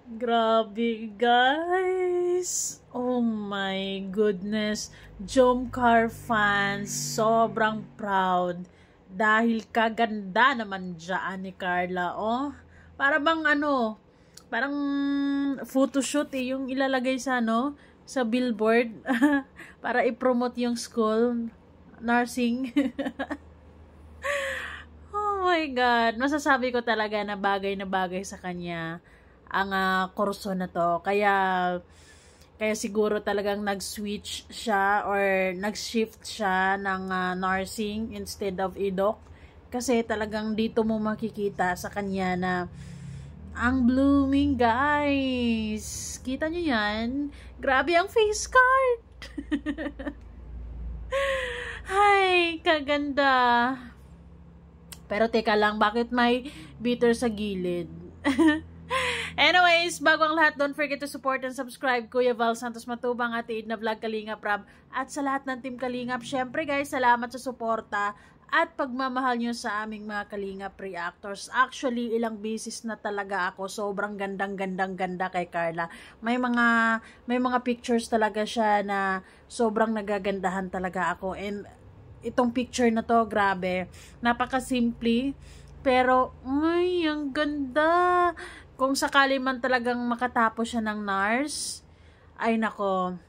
Grabe, guys. Oh my goodness. Jomcar fans, sobrang proud. Dahil kaganda naman dyan ni Carla, oh. Para bang parang photoshoot yung ilalagay sa sa billboard para i-promote yung school nursing. Oh my God. Masasabi ko talaga na bagay sa kanya ang kurso na to. Kaya siguro talagang nag-switch siya or nag-shift siya ng nursing instead of EDOC. Kasi talagang dito mo makikita sa kanya na ang blooming, guys. Kita nyo yan? Grabe ang face card. Ay, kaganda. Pero teka lang, bakit may bitter sa gilid? Anyways, bago ang lahat, don't forget to support and subscribe Kuya Val Santos Matubang at Edna Vlog Kalingap Rab at sa lahat ng Team Kalingap. Syempre guys, salamat sa suporta at pagmamahal nyo sa aming mga Kalingap reactors. Actually, ilang beses na talaga ako. Sobrang ganda kay Carla. May mga pictures talaga siya na sobrang nagagandahan talaga ako. And itong picture na to, grabe. Napaka-simple. Pero, ay, ang ganda. Kung sakali man talagang makatapos siya ng nurse, ay nako,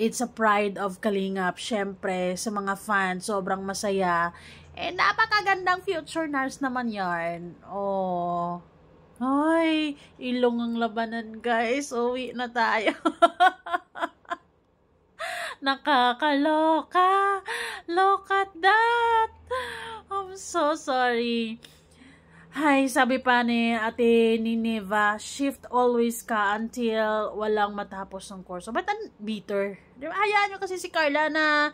it's a pride of Kalingap. Syempre, sa mga fans, sobrang masaya. Eh, napakagandang future nurse naman yarn. Oh. Ay, ilong ang labanan, guys. Uwi na tayo. Nakakaloka. Look at that. I'm so sorry. Hay, sabi pa ni Ate Nineva, shift always ka until walang matapos ng kurso. Ba't ang bitter? Diba? Hayaan nyo kasi si Carla na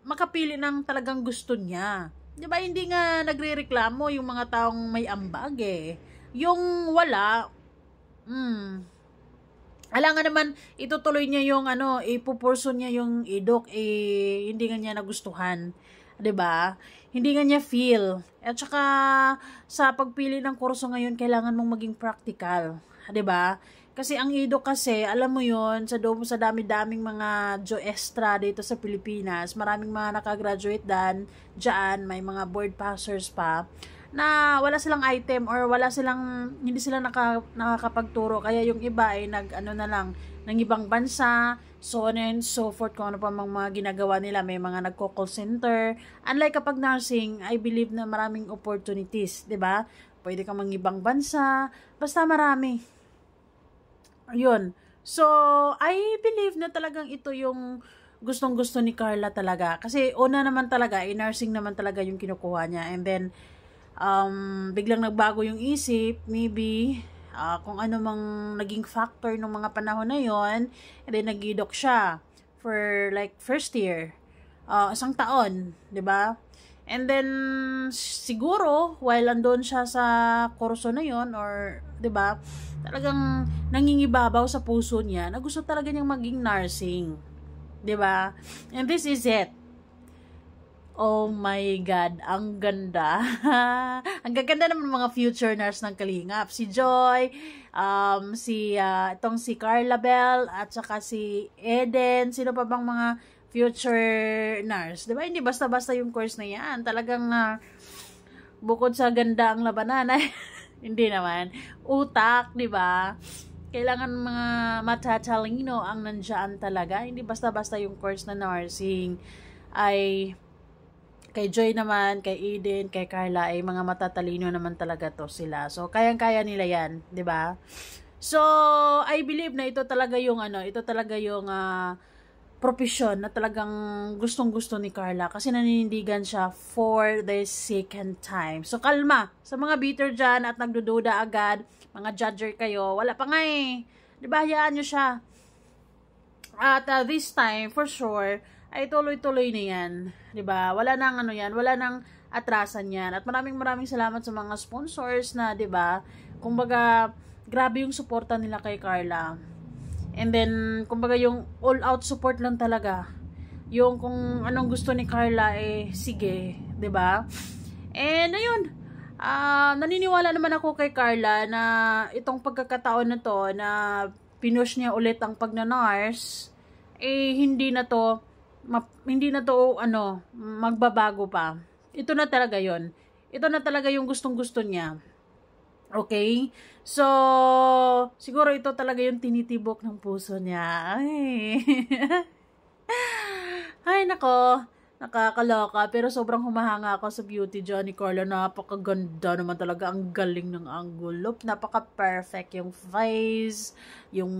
makapili ng talagang gusto niya. Diba? Hindi nga nagre-reklamo yung mga taong may ambag eh. Yung wala, alangan naman, itutuloy niya yung ipupurso niya yung EDOC, hindi nga niya nagustuhan. 'Di ba? Hindi nga niya feel. At saka sa pagpili ng kurso ngayon, kailangan mong maging practical, 'di ba? Kasi ang EDOC kasi, alam mo 'yon, sa dami-daming mga extra dito sa Pilipinas, maraming mga nakagraduate diyan, may mga board passers pa na wala silang item or hindi sila nakakapagturo, kaya yung iba ay na lang ng ibang bansa, so on and so forth, kung ano pa mga ginagawa nila, may mga nagko-call center. Unlike kapag nursing, I believe na maraming opportunities, 'di ba? Pwede kang ibang bansa, basta marami. Ayun. So, I believe na talagang ito yung gustong-gusto ni Carla talaga. Kasi una naman talaga, nursing naman talaga yung kinukuha niya. And then, biglang nagbago yung isip, maybe, kung ano mang naging factor ng mga panahon na yon, and then nag-EDOC siya for like first year, isang taon, 'di ba? And then siguro while andon siya sa kurso na yon, or 'di ba, talagang nangingibabaw sa puso niya na gusto talaga niyang maging nursing, 'di ba? And this is it. Oh my God, ang ganda. Ang gaganda naman ng mga future nurse ng Kalingap. Si Joy, itong si Carla Bell, at saka si Eden. Sino pa bang mga future nurse? Diba? Hindi basta-basta yung course na yan. Talagang bukod sa ganda ang labanan, hindi naman. Utak, diba? Kailangan mga matatalino ang nandyan talaga. Hindi basta-basta yung course na nursing. Ay kay Joy naman, kay Eden, kay Carla, ay mga matatalino naman talaga to sila. So, kayang-kaya nila yan, 'di ba? So, I believe na ito talaga yung profession na talagang gustong-gusto ni Carla, kasi naninindigan siya for the second time. So, kalma. Sa mga bitter dyan at nagdududa agad, mga judger kayo, wala pa nga eh. 'Di ba? Hayaan nyo siya. At this time, for sure, ay tuloy-tuloy na yan. 'Di ba? Wala nang wala nang atrasan yan. At maraming salamat sa mga sponsors na, 'di ba? Kumbaga, grabe yung suporta nila kay Carla. And then, kumbaga yung all-out support lang talaga. Yung kung anong gusto ni Carla, sige, 'di ba? And ayun, Naniniwala naman ako kay Carla na itong pagkakataon na to na pinush niya ulit ang pagnanars, hindi na to magbabago pa. Ito na talaga yon. Ito na talaga yung gustong-gusto niya. Okay? So, siguro ito talaga yung tinitibok ng puso niya. Ay, ay nako. Nakakaloka. Pero sobrang humahanga ako sa beauty dyan ni Carla. Napakaganda naman talaga. Ang galing ng angulo. Napaka-perfect yung face, yung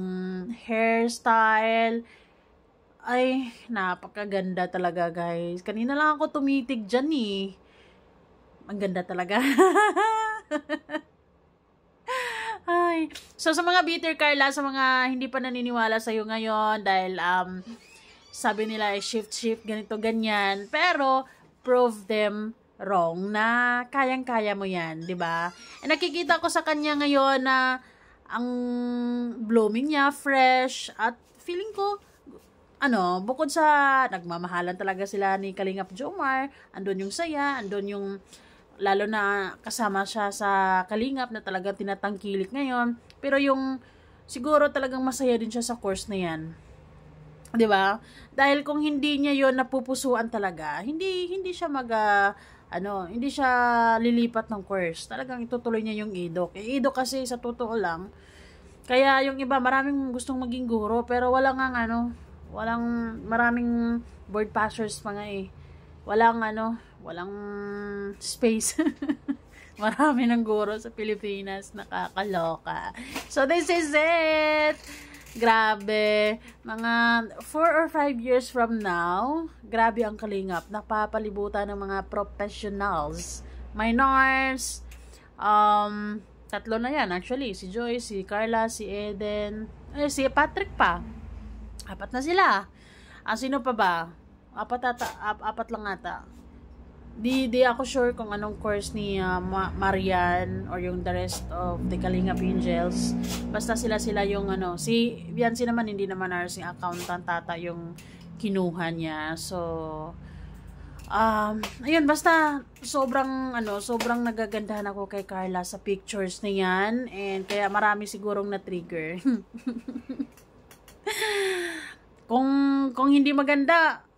hairstyle. Ay, napakaganda talaga, guys. Kanina lang ako tumitig dyan eh. Ang ganda talaga. Ay. So, sa mga bitter Carla, sa mga hindi pa naniniwala sa'yo ngayon, dahil, sabi nila, shift, ganito, ganyan. Pero, prove them wrong na kayang-kaya mo yan, di ba? Nakikita ko sa kanya ngayon na ang blooming niya, fresh, at feeling ko, bukod sa nagmamahalan talaga sila ni Kalingap Jomar, andun yung saya, andun yung lalo na kasama siya sa Kalingap na talagang tinatangkilik ngayon. Pero yung siguro talagang masaya din siya sa course na yan. 'Di ba? Dahil kung hindi niya 'yon napupusuan talaga, hindi siya hindi siya lilipat ng course. Talagang itutuloy niya yung EDOC. EDOC kasi sa totoo lang, kaya yung iba maraming gustong maging guro pero walang maraming board passers pa nga eh. Walang space. Marami ng guro sa Pilipinas, nakakaloka. So this is it. Grabe, mga 4 or 5 years from now, grabe ang Kalingap. Napapalibutan ng mga professionals. Minors, 3 na yan actually. Si Joy, si Carla, si Eden, si Patrick pa. 4 na sila. Sino pa ba? 4 lang ata. Di ako sure kung anong course ni Marian or yung the rest of the Kalingap Angels. Basta sila yung si Biancy naman hindi naman nursing accountant tata yung kinuha niya. So ayun, basta sobrang nagagandahan ako kay Carla sa pictures na yan, and kaya marami sigurong na-trigger. Kung hindi maganda,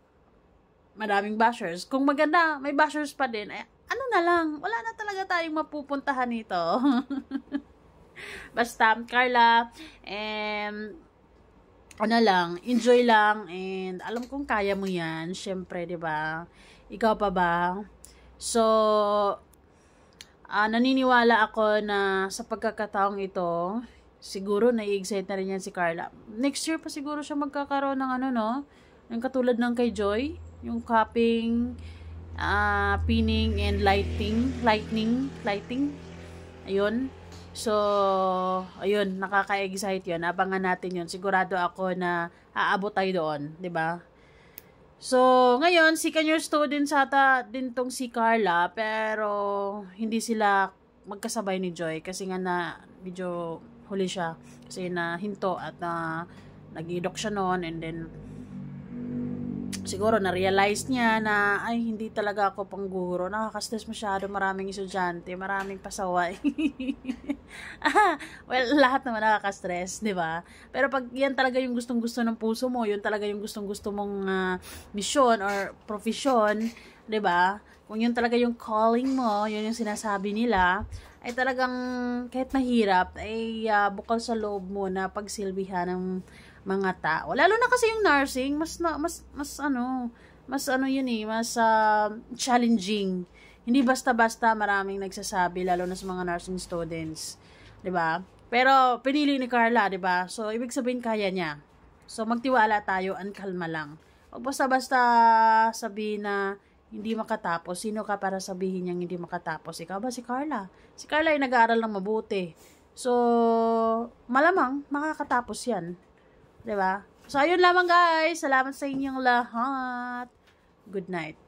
maraming bashers. Kung maganda, may bashers pa din. Wala na talaga tayong mapupuntahan nito. Basta, Carla, enjoy lang, and alam kong kaya mo yan, syempre, di ba? Ikaw pa ba? So, naniniwala ako na sa pagkakataong ito, siguro na-excite na rin yan si Carla. Next year pa siguro siya magkakaroon ng ng katulad ng kay Joy, yung cupping, pinning, and lightning. Ayun. So, ayun, nakaka-excite yun. Abangan natin yun. Sigurado ako na aabot tayo doon, 'di ba? So, ngayon, second year students ata din tong si Carla, pero hindi sila magkasabay ni Joy kasi nga na medyo huli siya kasi na hinto at nag-i-doc siya noon, and then siguro na-realize niya na ay hindi talaga ako pangguro, nakaka-stress masyado, maraming estudyante, maraming pasaway. Well, lahat naman nakaka-stress, di ba? Pero pag yan talaga yung gustong-gusto ng puso mo, yun talaga yung gustong-gusto mong mission or profession, di ba? Kung yun talaga yung calling mo, yun yung sinasabi nila, ay talagang kahit mahirap, ay bukal sa loob mo na pagsilbihan ng mga tao. Lalo na kasi yung nursing, mas challenging. Hindi basta-basta, maraming nagsasabi, lalo na sa mga nursing students, 'di ba? Pero pinili ni Carla, 'di ba? So ibig sabihin kaya niya. So magtiwala tayo, ang kalma lang. Huwag basta-basta sabihin na hindi makatapos. Sino ka para sabihin niyang hindi makatapos? Ikaw ba si Carla? Si Carla ay nag-aaral ng mabuti. So malamang makakatapos 'yan. 'Di ba? So ayun lamang guys. Salamat sa inyong lahat. Good night.